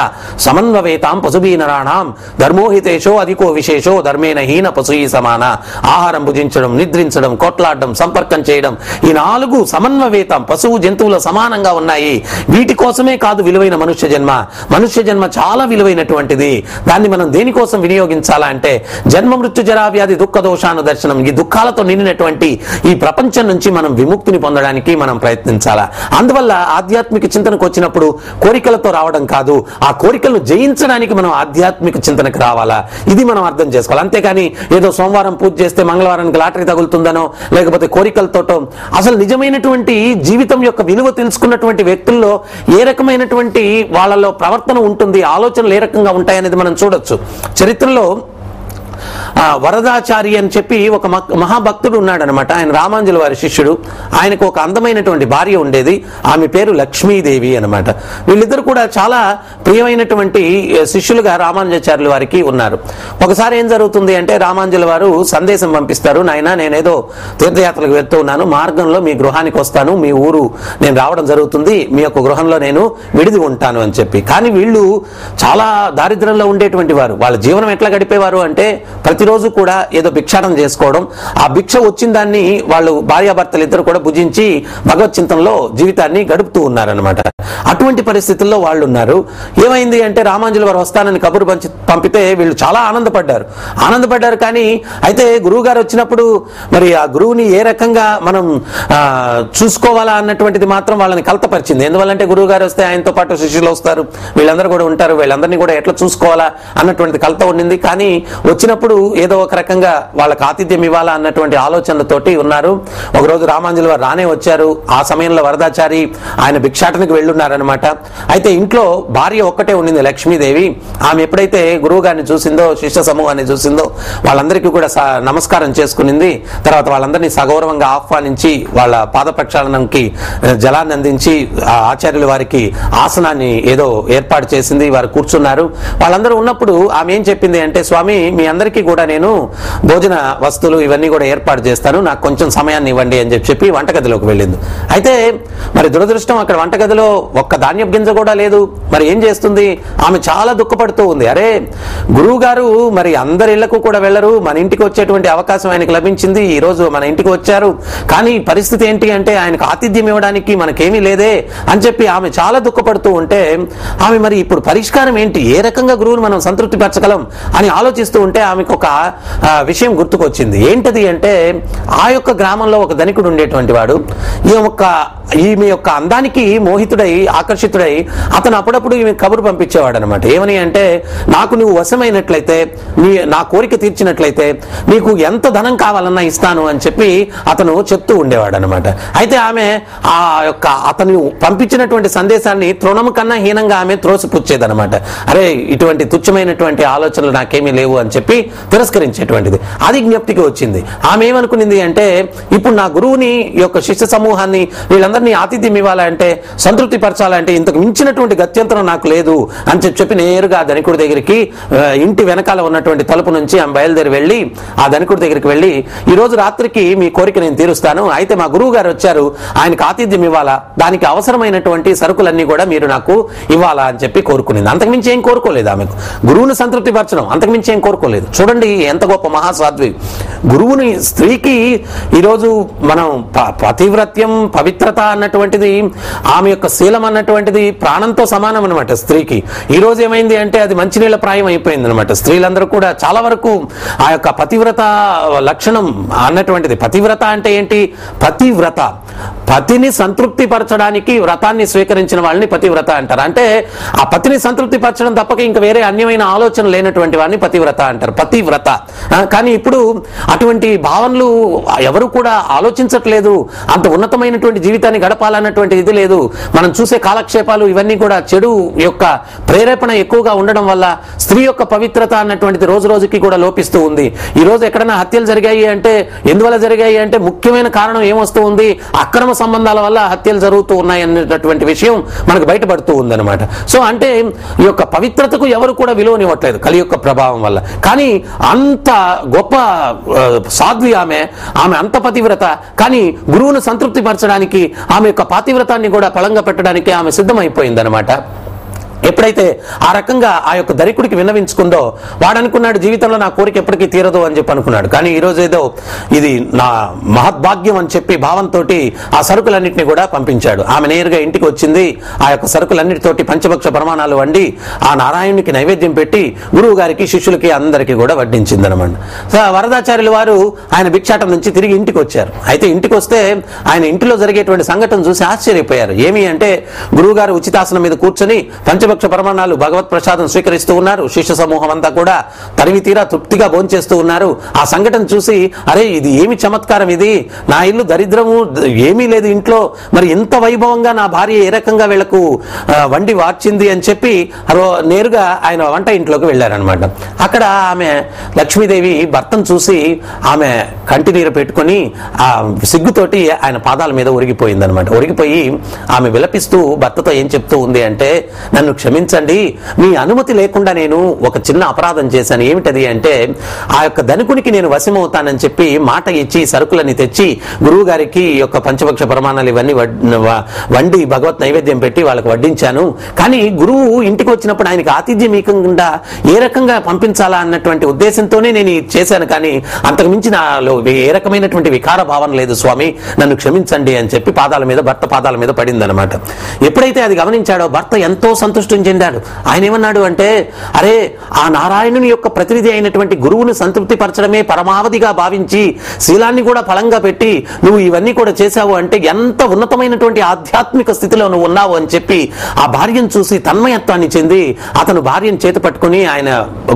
సమన్వవేతాం పశుభీ నరాణాం ధర్మోహితేశో అధికో విశేషో ధర్మేన హీన పశుయి సమాన. ఆహారం భుజించడం, నిద్రించడం, కొట్లాడడం, సంపర్కం చేయడం, ఈ 4 సమన్వవేతం పశువు జంతువుల సమానంగా ఉన్నాయి. వీటి కోసమే కాదు విలువైన మనుష్య జన్మ. మనుష్య జన్మ చాలా విలువైనటువంటిది. దాన్ని మనం దేనికోసం వినియోగించాలా అంటే జన్మ మృత్యు జరా వ్యాధి దుఃఖ దోషాను దర్శనం, ఈ దుఃఖాలతో నిండినటువంటి ఈ ప్రపంచం నుంచి మనం విముక్తిని పొందడానికి మనం ప్రయత్నించాలా. అందువల్ల ఆధ్యాత్మిక చింతనకు వచ్చినప్పుడు కోరికలతో రావడం కాదు, ఆ కోరికలను జయించడానికి మనం ఆధ్యాత్మిక చింతనకు రావాలా. ఇది మనం అర్థం చేసుకోవాలి. అంతేకాని ఏదో సోమవారం పూజ చేస్తే మంగళవారానికి లాటరీ తగులుతుందనో లేకపోతే కోరికలతోటో, అసలు నిజమైనటువంటి జీవితం యొక్క విలువ తెలుసుకున్నటువంటి వ్యక్తుల్లో ఏ రకమైనటువంటి వాళ్ళలో ప్రవర్తన ఉంటుంది, ఆలోచనలు ఏ రకంగా ఉంటాయనేది మనం చూడొచ్చు. చరిత్రలో వరదాచారి అని చెప్పి ఒక మహాభక్తుడు ఉన్నాడు అనమాట. ఆయన రామాంజుల వారి శిష్యుడు. ఆయనకు ఒక అందమైనటువంటి భార్య ఉండేది, ఆమె పేరు లక్ష్మీదేవి అనమాట. వీళ్ళిద్దరు కూడా చాలా ప్రియమైనటువంటి శిష్యులుగా రామానుజాచార్యుల వారికి ఉన్నారు. ఒకసారి ఏం జరుగుతుంది అంటే రామాంజుల వారు సందేశం పంపిస్తారు, నాయనా నేనేదో తీర్థయాత్రలకు వెళ్తూ ఉన్నాను, మార్గంలో మీ గృహానికి వస్తాను, మీ ఊరు నేను రావడం జరుగుతుంది, మీ యొక్క గృహంలో నేను విడిది ఉంటాను అని చెప్పి. కానీ వీళ్ళు చాలా దారిద్ర్యంలో ఉండేటువంటి వారు. వాళ్ళ జీవనం ఎట్లా గడిపేవారు అంటే ప్రతిరోజు కూడా ఏదో భిక్షాటన చేసుకోవడం, ఆ భిక్ష వచ్చిన దాన్ని వాళ్ళు భార్యాభర్తలు ఇద్దరు కూడా భుజించి భగవత్ చింతనలో జీవితాన్ని గడుపుతూ ఉన్నారనమాట. అటువంటి పరిస్థితుల్లో వాళ్ళు ఉన్నారు. ఏమైంది అంటే రామాంజుల వారు వస్తానని కబురు పంపితే వీళ్ళు చాలా ఆనందపడ్డారు. కానీ అయితే గురువు గారు వచ్చినప్పుడు మరి ఆ గురువుని ఏ రకంగా మనం చూసుకోవాలా అన్నటువంటిది మాత్రం వాళ్ళని కలతపరిచింది. ఎందువల్లంటే గురువు గారు వస్తే ఆయనతో పాటు శిష్యులు వస్తారు, వీళ్ళందరూ కూడా ఉంటారు, వీళ్ళందరినీ కూడా ఎట్లా చూసుకోవాలా అన్నటువంటి కలత ఉండింది. కానీ వచ్చినప్పుడు ఏదో ఒక రకంగా వాళ్ళకి ఆతిథ్యం ఇవ్వాలా అన్నటువంటి ఆలోచనలతోటి ఉన్నారు. ఒకరోజు రామాంజుల వారు రానే వచ్చారు. ఆ సమయంలో వరదాచారి ఆయన భిక్షాటనకు వెళ్ళున్నారనమాట. అయితే ఇంట్లో భార్య ఒక్కటే ఉండింది, లక్ష్మీదేవి. ఆమె ఎప్పుడైతే గురువు గారిని చూసిందో, శిష్య సమూహాన్ని చూసిందో వాళ్ళందరికీ కూడా నమస్కారం చేసుకునింది. తర్వాత వాళ్ళందరినీ సగౌరవంగా ఆహ్వానించి వాళ్ళ పాద ప్రక్షాళనంకి జలాన్ని అందించి ఆచార్యుల వారికి ఆసనాన్ని ఏదో ఏర్పాటు చేసింది. వారు కూర్చున్నారు. వాళ్ళందరూ ఉన్నప్పుడు ఆమె ఏం చెప్పింది అంటే, స్వామి మీ అందరికీ కూడా నేను భోజన వస్తువులు ఇవన్నీ కూడా ఏర్పాటు చేస్తాను, నాకు కొంచెం సమయాన్ని ఇవ్వండి అని చెప్పి వంటగదిలోకి వెళ్ళింది. అయితే మరి దురదృష్టం అక్కడ వంటగదిలో ఒక్క ధాన్యపు గింజ కూడా లేదు. మరి ఏం చేస్తుంది? ఆమె చాలా దుఃఖపడుతూ ఉంది. అరే గురువు గారు మరి అందరి ఇళ్లకు కూడా వెళ్ళరు, మన ఇంటికి వచ్చేటువంటి అవకాశం ఆయనకు లభించింది, ఈ రోజు మన ఇంటికి వచ్చారు, కానీ పరిస్థితి ఏంటి అంటే ఆయనకు ఆతిథ్యం ఇవ్వడానికి మనకేమీ లేదే అని చెప్పి ఆమె చాలా దుఃఖపడుతూ ఉంటే ఆమె మరి ఇప్పుడు పరిష్కారం ఏంటి, ఏ రకంగా గురువుని మనం సంతృప్తి పరచగలం అని ఆలోచిస్తూ ఉంటే ఆమెకు ఒక విషయం గుర్తుకొచ్చింది. ఏంటది అంటే ఆ యొక్క గ్రామంలో ఒక ధనికుడు ఉండేటువంటి వాడు. ఈమె యొక్క అందానికి మోహితుడై ఆకర్షితుడై అతను అప్పుడప్పుడు ఈమె కబురు పంపించేవాడు అనమాట. ఏమని అంటే, నాకు నువ్వు వశమైనట్లయితే, నా కోరిక తీర్చినట్లయితే నీకు ఎంత ధనం కావాలన్నా ఇస్తాను అని చెప్పి అతను చెప్తూ ఉండేవాడు అనమాట. అయితే ఆమె ఆ యొక్క అతను పంపించినటువంటి సందేశాన్ని తృణము కన్నా హీనంగా ఆమె త్రోసిపుచ్చేదనమాట. అరే ఇటువంటి తుచ్చమైనటువంటి ఆలోచనలు నాకేమీ లేవు అని చెప్పి తిరస్కరించేటువంటిది. అది జ్ఞప్తికి వచ్చింది. ఆమె ఏమనుకునింది అంటే, ఇప్పుడు నా గురువుని ఈ యొక్క శిష్య సమూహాన్ని వీళ్ళందరినీ ఆతిథ్యం ఇవ్వాలంటే, సంతృప్తి పరచాలంటే ఇంతకు మించినటువంటి గత్యంతరం నాకు లేదు అని చెప్పి నేరుగా ఆ ధనికుడి దగ్గరికి ఇంటి వెనకాల ఉన్నటువంటి తలుపు నుంచి ఆమె బయలుదేరి వెళ్ళి ఆ ధనికుడి దగ్గరికి వెళ్ళి, ఈ రోజు రాత్రికి మీ కోరిక నేను తీరుస్తాను, అయితే మా గురువు గారు వచ్చారు, ఆయనకు ఆతిథ్యం ఇవ్వాలా, దానికి అవసరమైనటువంటి సరుకులన్నీ కూడా మీరు నాకు ఇవ్వాలా అని చెప్పి కోరుకునింది. అంతకుమించి ఏం కోరుకోలేదు ఆమెకు. గురువుని సంతృప్తి పరచడం, అంతకుమించి ఏం కోరుకోలేదు. చూడండి ఎంత గొప్ప మహాసాధ్వి. గురువుని స్త్రీకి ఈరోజు మనం పతివ్రత్యం పవిత్రత అన్నటువంటిది, ఆమె యొక్క శీలం అన్నటువంటిది ప్రాణంతో సమానం అనమాట స్త్రీకి. ఈ రోజు ఏమైంది అంటే అది మంచినీళ్ళ ప్రాయం అయిపోయింది అనమాట. స్త్రీలందరూ కూడా చాలా వరకు ఆ యొక్క పతివ్రత లక్షణం అన్నటువంటిది. పతివ్రత అంటే ఏంటి? పతివ్రత పతిని సంతృప్తి పరచడానికి వ్రతాన్ని స్వీకరించిన వాళ్ళని పతివ్రత అంటారు. అంటే ఆ పతిని సంతృప్తి పరచడం తప్పక ఇంకా వేరే అన్యమైన ఆలోచన లేనటువంటి వాడిని పతివ్రత అంటారు, పతివ్రత. కానీ ఇప్పుడు అటువంటి భావనలు ఎవరు కూడా ఆలోచించట్లేదు. అంత ఉన్నతమైనటువంటి జీవితాన్ని గడపాలన్నటువంటి ఇది లేదు. మనం చూసే కాలక్షేపాలు ఇవన్నీ కూడా చెడు యొక్క ప్రేరేపణ ఎక్కువగా ఉండడం వల్ల స్త్రీ యొక్క పవిత్రత అన్నటువంటిది రోజు రోజుకి కూడా లోపిస్తూ ఉంది. ఈ రోజు ఎక్కడైనా హత్యలు జరిగాయి అంటే ఎందువల్ల జరిగాయి అంటే ముఖ్యమైన కారణం ఏమొస్తూ ఉంది? అక్రమ సంబంధాల వల్ల హత్యలు జరుగుతూ ఉన్నాయి అనేటటువంటి విషయం మనకు బయటపడుతూ ఉందన్నమాట. సో అంటే ఈ యొక్క పవిత్రతకు ఎవరు కూడా విలువనివ్వట్లేదు కలి యొక్క ప్రభావం వల్ల. కానీ అంత గొప్ప సాధ్వి ఆమె అంత పతివ్రత. కానీ గురువును సంతృప్తి పరచడానికి ఆమె యొక్క పాతివ్రతాన్ని కూడా పళంగా పెట్టడానికి ఆమె సిద్ధమైపోయింది అనమాట. ఎప్పుడైతే ఆ రకంగా ఆ యొక్క ధనికుడికి విన్నవించుకుందో వాడనుకున్నాడు జీవితంలో నా కోరిక ఎప్పటికీ తీరదు అని చెప్పి అనుకున్నాడు. కానీ ఈరోజు ఏదో ఇది నా మహద్భాగ్యం అని చెప్పి భావంతో ఆ సరుకులన్నింటినీ కూడా పంపించాడు. ఆమె నేరుగా ఇంటికి వచ్చింది. ఆ యొక్క సరుకులన్నిటితోటి పంచభక్ష ప్రమాణాలు వండి ఆ నారాయణునికి నైవేద్యం పెట్టి గురువు గారికి శిష్యులకి అందరికీ కూడా వడ్డించింది అనమాట. వరదాచార్యుల వారు ఆయన భిక్షాటం నుంచి తిరిగి ఇంటికి వచ్చారు. అయితే ఇంటికి వస్తే ఆయన ఇంటిలో జరిగేటువంటి సంఘటన చూసి ఆశ్చర్యపోయారు. ఏమి అంటే గురువు గారు ఉచితాసనం మీద కూర్చొని పంచభక్ష ప్రమాణాలు భగవత్ ప్రసాదం స్వీకరిస్తూ ఉన్నారు. శిష్య సమూహం అంతా కూడా తరివి తీరా తృప్తిగా భోంచేస్తూ ఉన్నారు. ఆ సంఘటన చూసి అరే ఇది ఏమి చమత్కారం, ఇది నా ఇల్లు దరిద్రము ఏమీ లేదు ఇంట్లో, మరి ఇంత వైభవంగా నా భార్య ఏ రకంగా వీళ్లకు వండి వార్చింది అని చెప్పి నేరుగా ఆయన వంట ఇంట్లోకి వెళ్ళారనమాట. అక్కడ ఆమె లక్ష్మీదేవి భర్తను చూసి ఆమె కంటి నీరు పెట్టుకొని ఆ సిగ్గుతోటి ఆయన పాదాల మీద ఒరిగిపోయింది అనమాట. ఒరిగిపోయి ఆమె విలపిస్తూ భర్తతో ఏం చెప్తూ ఉంది అంటే, నన్ను క్షమించండి, మీ అనుమతి లేకుండా నేను ఒక చిన్న అపరాధం చేశాను. ఏమిటది అంటే ఆ యొక్క ధనికునికి నేను వశమవుతానని చెప్పి మాట ఇచ్చి సరుకులని తెచ్చి గురువు గారికి యొక్క పంచభక్ష ప్రమాణాలు ఇవన్నీ వండి భగవత్ నైవేద్యం పెట్టి వాళ్ళకి వడ్డించాను. కానీ గురువు ఇంటికి వచ్చినప్పుడు ఆయనకి ఆతిథ్యం ఇవ్వకుండా ఏ రకంగా పంపించాలా అన్నటువంటి ఉద్దేశంతోనే నేను చేశాను. కానీ అంతకు మించి నాలో ఏ రకమైనటువంటి వికార భావన లేదు స్వామి, నన్ను క్షమించండి అని చెప్పి భర్త పాదాల మీద పడింది అనమాట. ఎప్పుడైతే అది గమనించాడో భర్త ఎంతో సంతృష్టి చెందాడు. ఆయన ఏమన్నాడు అంటే, అరే ఆ నారాయణుని యొక్క ప్రతినిధి అయినటువంటి గురువును సంతృప్తి పరచడమే పరమావధిగా భావించి శీలాన్ని కూడా ఫలంగా పెట్టి నువ్వు ఇవన్నీ కూడా చేశావు అంటే ఎంత ఉన్నతమైనటువంటి ఆధ్యాత్మిక స్థితిలో నువ్వు ఉన్నావు అని చెప్పి ఆ భార్యను చూసి తన్మయత్వాన్ని చెంది అతను భార్యను చేతి పట్టుకుని ఆయన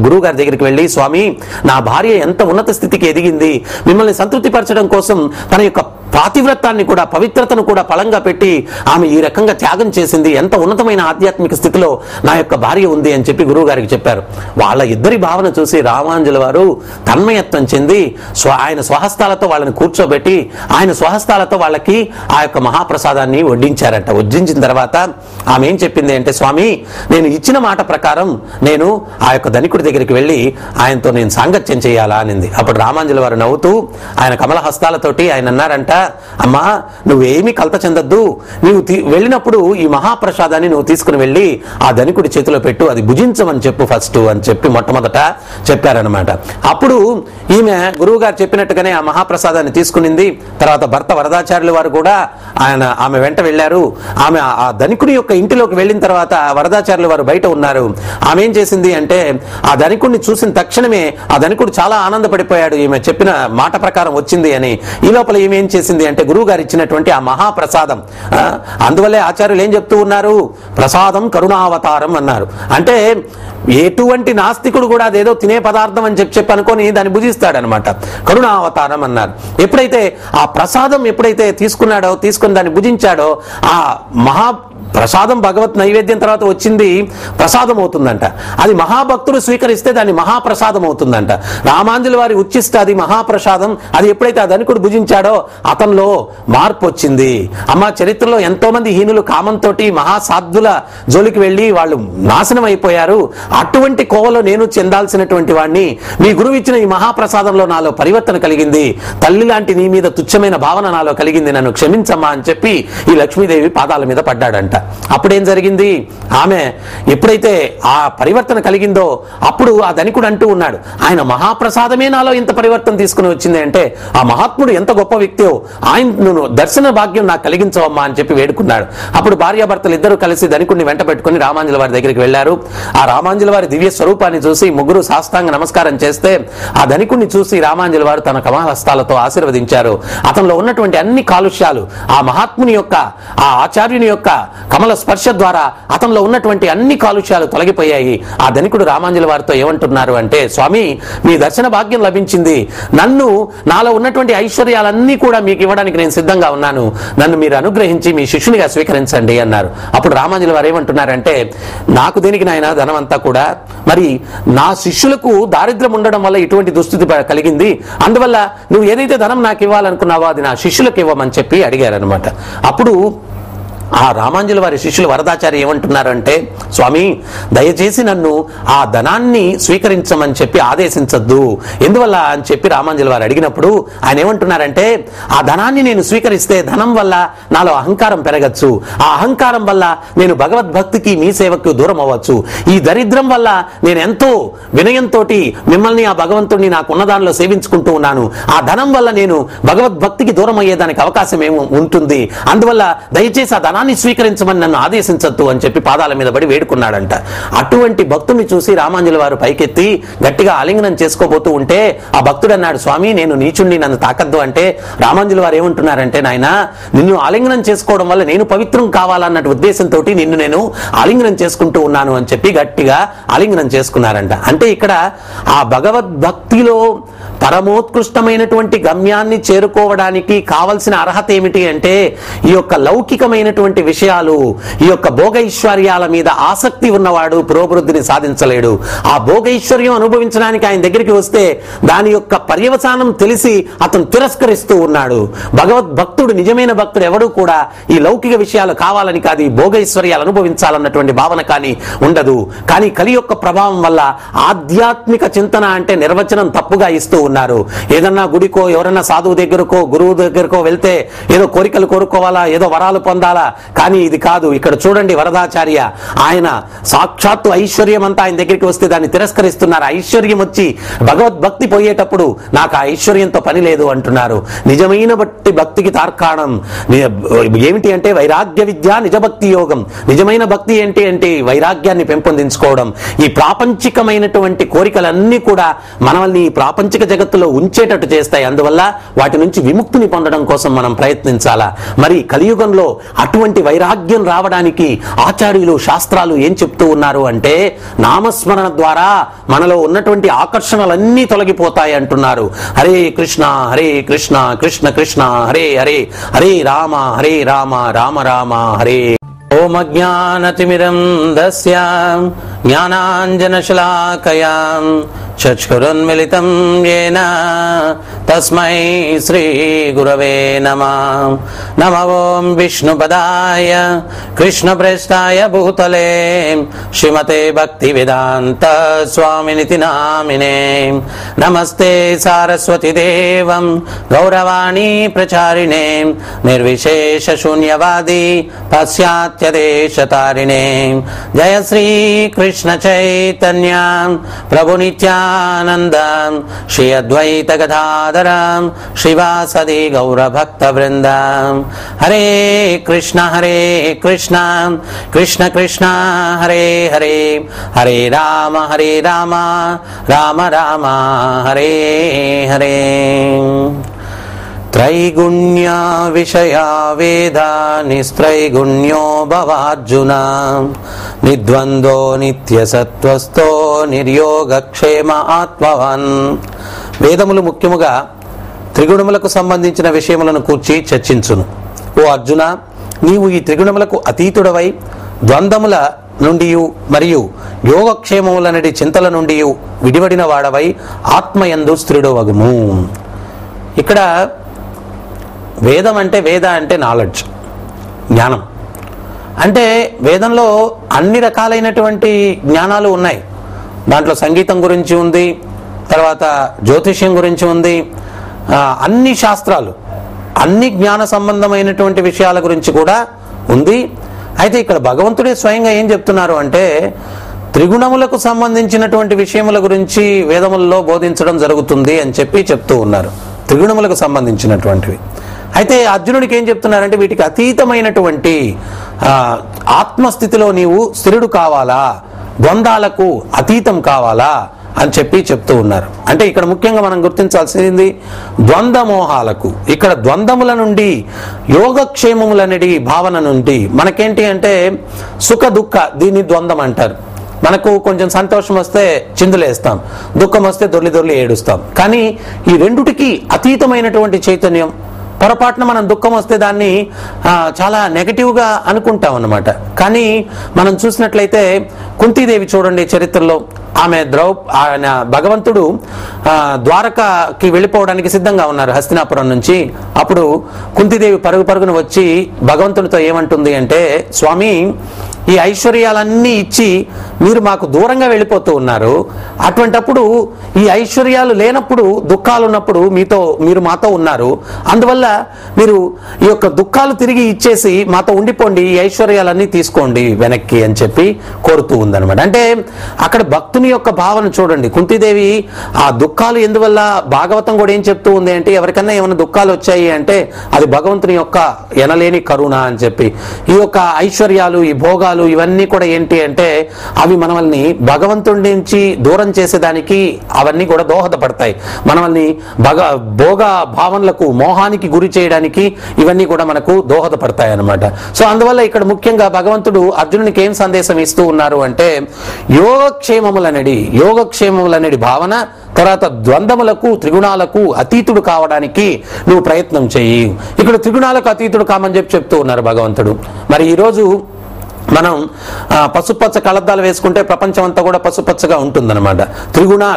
గురువు గారి దగ్గరికి వెళ్ళి, స్వామి నా భార్య ఎంత ఉన్నత స్థితికి ఎదిగింది, మిమ్మల్ని సంతృప్తి పరచడం కోసం తన యొక్క పాతివ్రతాన్ని కూడా పవిత్రతను కూడా ఫలంగా పెట్టి ఆమె ఈ రకంగా త్యాగం చేసింది, ఎంత ఉన్నతమైన ఆధ్యాత్మిక స్థితిలో నా యొక్క భార్య ఉంది అని చెప్పి గురువు గారికి చెప్పారు. వాళ్ళ ఇద్దరి భావన చూసి రామానుజుల వారు తన్మయత్వం చెంది ఆయన స్వహస్తాలతో వాళ్ళని కూర్చోబెట్టి ఆయన స్వహస్తాలతో వాళ్ళకి ఆ యొక్క మహాప్రసాదాన్ని వడ్డించారట. వడ్డించిన తర్వాత ఆమె ఏం చెప్పింది అంటే, స్వామి నేను ఇచ్చిన మాట ప్రకారం నేను ఆ యొక్క ధనికుడి దగ్గరికి వెళ్ళి ఆయనతో నేను సాంగత్యం చేయాలా అనింది. అప్పుడు రామానుజుల వారు నవ్వుతూ ఆయన కమల హస్తాలతోటి ఆయన అన్నారంట, అమ్మా నువ్వేమీ కలత చెందద్దు, నువ్వు వెళ్ళినప్పుడు ఈ మహాప్రసాదాన్ని నువ్వు తీసుకుని వెళ్ళి ఆ ధనికుడి చేతిలో పెట్టు, అది భుజించమని చెప్పు ఫస్ట్ అని చెప్పి మొట్టమొదట చెప్పారనమాట. అప్పుడు ఈమె గురువు గారు చెప్పినట్టుగానే ఆ మహాప్రసాదాన్ని తీసుకునింది. తర్వాత భర్త వరదాచార్యుల వారు కూడా ఆమె వెంట వెళ్ళారు. ఆమె ఆ ధనికుడి యొక్క ఇంటిలోకి వెళ్ళిన తర్వాత వరదాచార్యుల వారు బయట ఉన్నారు. ఆమె ఏం చేసింది అంటే ఆ ధనికుడిని చూసిన తక్షణమే ఆ ధనికుడు చాలా ఆనందపడిపోయాడు, ఈమె చెప్పిన మాట ప్రకారం వచ్చింది అని. ఈ లోపల ఈమె ఏం చేసింది అంటే గురువు గారు ఇచ్చినటువంటి ఆ మహాప్రసాదం, అందువల్లే ఆచార్యులు ఏం చెప్తూ ఉన్నారు, ప్రసాదం కరుణావతారం అన్నారు. అంటే ఎటువంటి నాస్తికుడు కూడా అదేదో తినే పదార్థం అని చెప్పి అనుకొని దాన్ని భుజిస్తాడనమాట. కరుణావతారం అన్నారు. ఎప్పుడైతే ఆ ప్రసాదం ఎప్పుడైతే తీసుకున్నాడో, తీసుకుని దాన్ని భుజించాడో ఆ మహా ప్రసాదం భగవత్ నైవేద్యం తర్వాత వచ్చింది ప్రసాదం అవుతుందంట. అది మహాభక్తుడు స్వీకరిస్తే దాన్ని మహాప్రసాదం అవుతుందంట. రామాంజుల వారి ఉచ్చిస్తే అది మహాప్రసాదం. అది ఎప్పుడైతే ఆ ధనికుడు భుజించాడో అతనిలో మార్పు వచ్చింది. అమ్మ చరిత్రలో ఎంతో మంది హీనులు కామంతో మహాసాధ్వుల జోలికి వెళ్ళి వాళ్ళు నాశనం అయిపోయారు. అటువంటి కోవలో నేను చెందాల్సినటువంటి వాడిని మీ గురువు ఇచ్చిన ఈ మహాప్రసాదంలో నాలో పరివర్తన కలిగింది, తల్లి లాంటి నీ మీద తుచ్చమైన భావన నాలో కలిగింది, నన్ను క్షమించమ్మా అని చెప్పి ఈ లక్ష్మీదేవి పాదాల మీద పడ్డాడంట. అప్పుడేం జరిగింది, ఆమె ఎప్పుడైతే ఆ పరివర్తన కలిగిందో అప్పుడు ఆ ధనికుడు అంటూ ఉన్నాడు, ఆయన మహాప్రసాదమే నాలో ఇంత పరివర్తన తీసుకుని వచ్చింది అంటే ఆ మహాత్ముడు ఎంత గొప్ప వ్యక్తియో, ఆయన దర్శన భాగ్యం నాకు కలిగించవమ్మా అని చెప్పి వేడుకున్నాడు. అప్పుడు భార్యాభర్తలు ఇద్దరు కలిసి ధనికుడిని వెంట పెట్టుకుని రామాంజుల వారి దగ్గరికి వెళ్లారు. ఆ రామాంజుల వారి దివ్య స్వరూపాన్ని చూసి ముగ్గురు సాష్టాంగ నమస్కారం చేస్తే ఆ ధనికుడిని చూసి రామాంజుల వారు తన కమలహస్తాలతో ఆశీర్వదించారు. అతనిలో ఉన్నటువంటి అన్ని కాలుష్యాలు ఆ మహాత్ముని యొక్క, ఆ ఆచార్యుని యొక్క కమల స్పర్శ ద్వారా అతనిలో ఉన్నటువంటి అన్ని కాలుష్యాలు తొలగిపోయాయి. ఆ ధనికుడు రామాంజుల వారితో ఏమంటున్నారు అంటే, స్వామి మీ దర్శన భాగ్యం లభించింది, నన్ను నాలో ఉన్నటువంటి ఐశ్వర్యాలన్నీ కూడా మీకు ఇవ్వడానికి నేను సిద్ధంగా ఉన్నాను, నన్ను మీరు అనుగ్రహించి మీ శిష్యునిగా స్వీకరించండి అన్నారు. అప్పుడు రామాంజుల వారు ఏమంటున్నారంటే, నాకు దేనికి నాయన ధనం అంతా కూడా, మరి నా శిష్యులకు దారిద్ర్యం ఉండడం వల్ల ఇటువంటి దుస్థితి కలిగింది, అందువల్ల నువ్వు ఏదైతే ధనం నాకు ఇవ్వాలనుకున్నావో అది నా శిష్యులకు ఇవ్వమని చెప్పి అడిగారనమాట. అప్పుడు ఆ రామాంజుల వారి శిష్యులు వరదాచారి ఏమంటున్నారంటే, స్వామి దయచేసి నన్ను ఆ ధనాన్ని స్వీకరించమని చెప్పి ఆదేశించద్దు, ఎందువల్ల అని చెప్పి రామాంజుల వారు అడిగినప్పుడు ఆయన ఏమంటున్నారంటే, ఆ ధనాన్ని నేను స్వీకరిస్తే ధనం వల్ల నాలో అహంకారం పెరగచ్చు, ఆ అహంకారం వల్ల నేను భగవద్భక్తికి మీ సేవకు దూరం అవ్వచ్చు, ఈ దరిద్రం వల్ల నేను ఎంతో వినయంతో మిమ్మల్ని ఆ భగవంతుడిని నాకున్న దానిలో సేవించుకుంటూ ఉన్నాను, ఆ ధనం వల్ల నేను భగవద్భక్తికి దూరం అయ్యేదానికి అవకాశం ఏమో ఉంటుంది, అందువల్ల దయచేసి ఆ ధనాన్ని స్వీకరించమని నన్ను ఆదేశించద్దు అని చెప్పి పాదాల మీద పడి వేడుకున్నాడంట. అటువంటి భక్తుని చూసి రామాంజుల వారు పైకెత్తి గట్టిగా ఆలింగనం చేసుకోబోతూ ఉంటే ఆ భక్తుడు అన్నాడు, స్వామి నేను నీచుణ్ణి, నన్ను తాకద్దు అంటే రామాంజుల వారు ఏమంటున్నారంటే, నాయన నిన్ను ఆలింగనం చేసుకోవడం వల్ల నేను పవిత్రం కావాలన్న ఉద్దేశంతో నిన్ను నేను ఆలింగనం చేసుకుంటూ ఉన్నాను అని చెప్పి గట్టిగా ఆలింగనం చేసుకున్నారంట. అంటే ఇక్కడ ఆ భగవద్భక్తిలో పరమోత్కృష్టమైనటువంటి గమ్యాన్ని చేరుకోవడానికి కావలసిన అర్హత ఏమిటి అంటే, ఈ యొక్క లౌకికమైనటువంటి విషయాలు, ఈ యొక్క భోగైశ్వర్యాల మీద ఆసక్తి ఉన్నవాడు పురోభివృద్ధిని సాధించలేడు. ఆ భోగైశ్వర్యం అనుభవించడానికి ఆయన దగ్గరికి వస్తే దాని యొక్క పర్యవసానం తెలిసి అతను తిరస్కరిస్తూ ఉన్నాడు. భగవద్భక్తుడు, నిజమైన భక్తుడు ఎవడు కూడా ఈ లౌకిక విషయాలు కావాలని కాదు, ఈ భోగైశ్వర్యాలు అనుభవించాలన్నటువంటి భావన కానీ ఉండదు. కానీ కలి యొక్క ప్రభావం వల్ల ఆధ్యాత్మిక చింతన అంటే నిర్వచనం తప్పుగా ఇస్తూ ఉన్నారు. ఏదన్నా గుడికో ఎవరన్నా సాధువు దగ్గరకో గురువు దగ్గరకో వెళ్తే ఏదో కోరికలు కోరుకోవాలా, ఏదో వరాలు పొందాలా, కానీ ఇది కాదు. ఇక్కడ చూడండి వరదాచార్య, ఆయన సాక్షాత్తు ఐశ్వర్యం అంతా ఆయన దగ్గరికి వస్తే దాన్ని తిరస్కరిస్తున్నారు. ఐశ్వర్యం వచ్చి భగవద్భక్తి పోయేటప్పుడు నాకు ఆ ఐశ్వర్యంతో పని లేదు అంటున్నారు. నిజమైన భక్తికి తార్కాణం ఏమిటి అంటే వైరాగ్య విద్య నిజభక్తి యోగం. నిజమైన భక్తి ఏంటి అంటే వైరాగ్యాన్ని పెంపొందించుకోవడం. ఈ ప్రాపంచికమైనటువంటి కోరికలన్నీ కూడా మనల్ని ఈ ప్రాపంచిక జగత్తులో ఉంచేటట్టు చేస్తాయి, అందువల్ల వాటి నుంచి విముక్తిని పొందడం కోసం మనం ప్రయత్నించాలా. మరి కలియుగంలో అటువంటి వైరాగ్యం రావడానికి ఆచార్యులు శాస్త్రాలు ఏం చెప్తూ ఉన్నారు అంటే, నామస్మరణ ద్వారా మనలో ఉన్నటువంటి ఆకర్షణలన్నీ తొలగిపోతాయి అంటున్నారు. హరే కృష్ణ కృష్ణ కృష్ణ హరే హరే, హరే రామ రామ రామ హరే. ఓం అజ్ఞానతిమిరం దస్యాం జ్ఞానాంజనశలాకయాం చక్షురున్మిళితం యేన తస్మై శ్రీ గురవే నమః. నమో ఓం విష్ణుపదాయ కృష్ణప్రేష్ఠాయ భూతలే శ్రీమతే భక్తి వేదాంత స్వామినితి నామినే. నమస్తే సారస్వతి దేవం గౌరవాణి ప్రచారిణే నిర్విశేష శూన్యవాది పాశ్చాత్య దేశతారిణే. జయ శ్రీ కృష్ణ చైతన్య ప్రభు నిత్యానంద శ్రీ అద్వైత గదాధర శ్రీవాసది గౌరభక్త వృంద. హరే కృష్ణ కృష్ణ కృష్ణ హరే హరే, హరే రామ రామ రామ హరే హరే. త్రైగుణ్య విషయా వేదా నిస్త్రైగుణ్యో భవార్జున, నిర్ద్వందో నిత్యసత్వస్థో నిర్యోగక్షేమ ఆత్మవాన్. వేదములు ముఖ్యముగా త్రిగుణములకు సంబంధించిన విషయములను కూర్చి చర్చించును. ఓ అర్జున, నీవు ఈ త్రిగుణములకు అతీతుడవై ద్వంద్వముల నుండి మరియు యోగక్షేమములనడి చింతల నుండి విడివడిన వాడవై ఆత్మయందు స్థిరుడవగుము. ఇక్కడ వేదం అంటే, వేద అంటే నాలెడ్జ్, జ్ఞానం. అంటే వేదంలో అన్ని రకాలైనటువంటి జ్ఞానాలు ఉన్నాయి. దాంట్లో సంగీతం గురించి ఉంది, తర్వాత జ్యోతిష్యం గురించి ఉంది, అన్ని శాస్త్రాలు, అన్ని జ్ఞాన సంబంధమైనటువంటి విషయాల గురించి కూడా ఉంది. అయితే ఇక్కడ భగవంతుడే స్వయంగా ఏం చెప్తున్నారు అంటే త్రిగుణములకు సంబంధించినటువంటి విషయముల గురించి వేదములలో బోధించడం జరుగుతుంది అని చెప్పి చెప్తూ ఉన్నారు, త్రిగుణములకు సంబంధించినటువంటివి. అయితే అర్జునుడికి ఏం చెప్తున్నారంటే వీటికి అతీతమైనటువంటి ఆత్మస్థితిలో నీవు స్థిరుడు కావాలా, ద్వంద్వాలకు అతీతం కావాలా అని చెప్పి చెప్తూ ఉన్నారు. అంటే ఇక్కడ ముఖ్యంగా మనం గుర్తించాల్సింది ద్వంద్వమోహాలకు, ఇక్కడ ద్వంద్వముల నుండి యోగక్షేమములనేది భావన నుండి మనకేంటి అంటే సుఖ దుఃఖ, దీన్ని ద్వంద్వం అంటారు. మనకు కొంచెం సంతోషం వస్తే చిందులేస్తాం, దుఃఖం వస్తే దొర్లి దొర్లి ఏడుస్తాం. కానీ ఈ రెండుటికి అతీతమైనటువంటి చైతన్యం. పొరపాటున మనం దుఃఖం వస్తే దాన్ని చాలా నెగటివ్గా అనుకుంటాం అన్నమాట. కానీ మనం చూసినట్లయితే కుంతీదేవి చూడండి చరిత్రలో, ఆమె ఆయన భగవంతుడు ద్వారకకి వెళ్ళిపోవడానికి సిద్ధంగా ఉన్నారు హస్తినాపురం నుంచి. అప్పుడు కుంతీదేవి పరుగు పరుగున వచ్చి భగవంతుడితో ఏమంటుంది అంటే, స్వామి ఈ ఐశ్వర్యాలన్నీ ఇచ్చి మీరు మాకు దూరంగా వెళ్ళిపోతూ ఉన్నారు, అటువంటప్పుడు ఈ ఐశ్వర్యాలు లేనప్పుడు దుఃఖాలు ఉన్నప్పుడు మీరు మాతో ఉన్నారు, అందువల్ల మీరు ఈ యొక్క దుఃఖాలు తిరిగి ఇచ్చేసి మాతో ఉండిపోండి, ఈ ఐశ్వర్యాలన్నీ తీసుకోండి వెనక్కి అని చెప్పి కోరుతూ ఉందన్నమాట. అంటే అక్కడ భక్తుని యొక్క భావన చూడండి. కుంతీదేవి ఆ దుఃఖాలు ఎందువల్ల, భాగవతం కూడా ఏం చెప్తూ ఉంది అంటే ఎవరికన్నా ఏమైనా దుఃఖాలు వచ్చాయి అంటే అది భగవంతుని యొక్క ఎనలేని కరుణ అని చెప్పి. ఈ యొక్క ఐశ్వర్యాలు, ఈ భోగాలు ఇవన్నీ కూడా ఏంటి అంటే అవి మనల్ని భగవంతుడి నుంచి దూరం చేసేదానికి అవన్నీ కూడా దోహదపడతాయి. మనల్ని భోగ భావనలకు, మోహానికి గురి చేయడానికి ఇవన్నీ కూడా మనకు దోహదపడతాయి అన్నమాట. సో అందువల్ల ఇక్కడ ముఖ్యంగా భగవంతుడు అర్జునునికి ఏం సందేశం ఇస్తూ ఉన్నారు అంటే యోగక్షేమములనేది భావన, తర్వాత ద్వంద్వములకు, త్రిగుణాలకు అతీతుడు కావడానికి నువ్వు ప్రయత్నం చెయ్యి. ఇక్కడ త్రిగుణాలకు అతీతుడు కామని చెప్తూ ఉన్నారు భగవంతుడు. మరి ఈరోజు మనం పసుపచ్చ కళద్దాలు వేసుకుంటే ప్రపంచం అంతా కూడా పసుపచ్చగా ఉంటుందన్నమాట.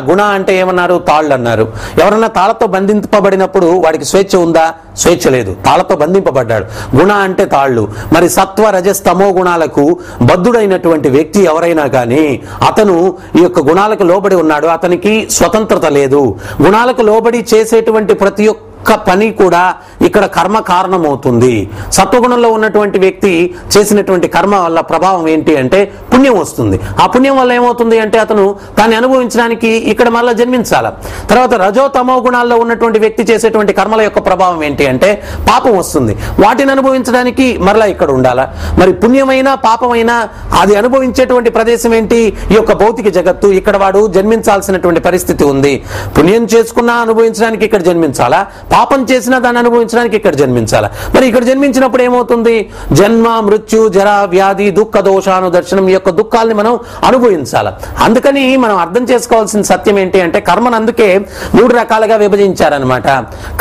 గుణ అంటే ఏమన్నారు, తాళ్ళు అన్నారు. ఎవరన్నా తాళతో బంధింపబడినప్పుడు వాడికి స్వేచ్ఛ ఉందా? స్వేచ్ఛ లేదు, తాళతో బంధింపబడ్డాడు. గుణ అంటే తాళ్ళు. మరి సత్వ రజస్ తమో గుణాలకు బద్ధుడైనటువంటి వ్యక్తి ఎవరైనా కానీ అతను ఈ యొక్క గుణాలకు లోబడి ఉన్నాడు, అతనికి స్వతంత్రత లేదు. గుణాలకు లోబడి చేసేటువంటి ప్రతి ఒక్క పని కూడా ఇక్కడ కర్మ కారణమవుతుంది. సత్వగుణంలో ఉన్నటువంటి వ్యక్తి చేసినటువంటి కర్మ వల్ల ప్రభావం ఏంటి అంటే పుణ్యం వస్తుంది. ఆ పుణ్యం వల్ల ఏమవుతుంది అంటే అతను దాన్ని అనుభవించడానికి ఇక్కడ మళ్ళీ జన్మించాలి. తర్వాత రజో తమో గుణాల్లో ఉన్నటువంటి వ్యక్తి చేసేటువంటి కర్మల యొక్క ప్రభావం ఏంటి అంటే పాపం వస్తుంది. వాటిని అనుభవించడానికి మరలా ఇక్కడ ఉండాలా. మరి పుణ్యమైనా పాపమైనా అది అనుభవించేటువంటి ప్రదేశం ఏంటి? ఈ యొక్క భౌతిక జగత్తు. ఇక్కడ వాడు జన్మించాల్సినటువంటి పరిస్థితి ఉంది. పుణ్యం చేసుకున్నా అనుభవించడానికి ఇక్కడ జన్మించాలా, పాపం చేసినా దాన్ని అనుభవించడానికి ఇక్కడ జన్మించాలా. మరి ఇక్కడ జన్మించినప్పుడు ఏమవుతుంది? జన్మ, మృత్యు, జర, వ్యాధి, దుఃఖ దోషాను దర్శనం, ఈ యొక్క దుఃఖాలని మనం అనుభవించాలి. అందుకని మనం అర్థం చేసుకోవాల్సిన సత్యం ఏంటి అంటే కర్మను అందుకే 3 రకాలుగా విభజించారనమాట.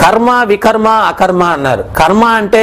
కర్మ, వికర్మ, అకర్మ అన్నారు. కర్మ అంటే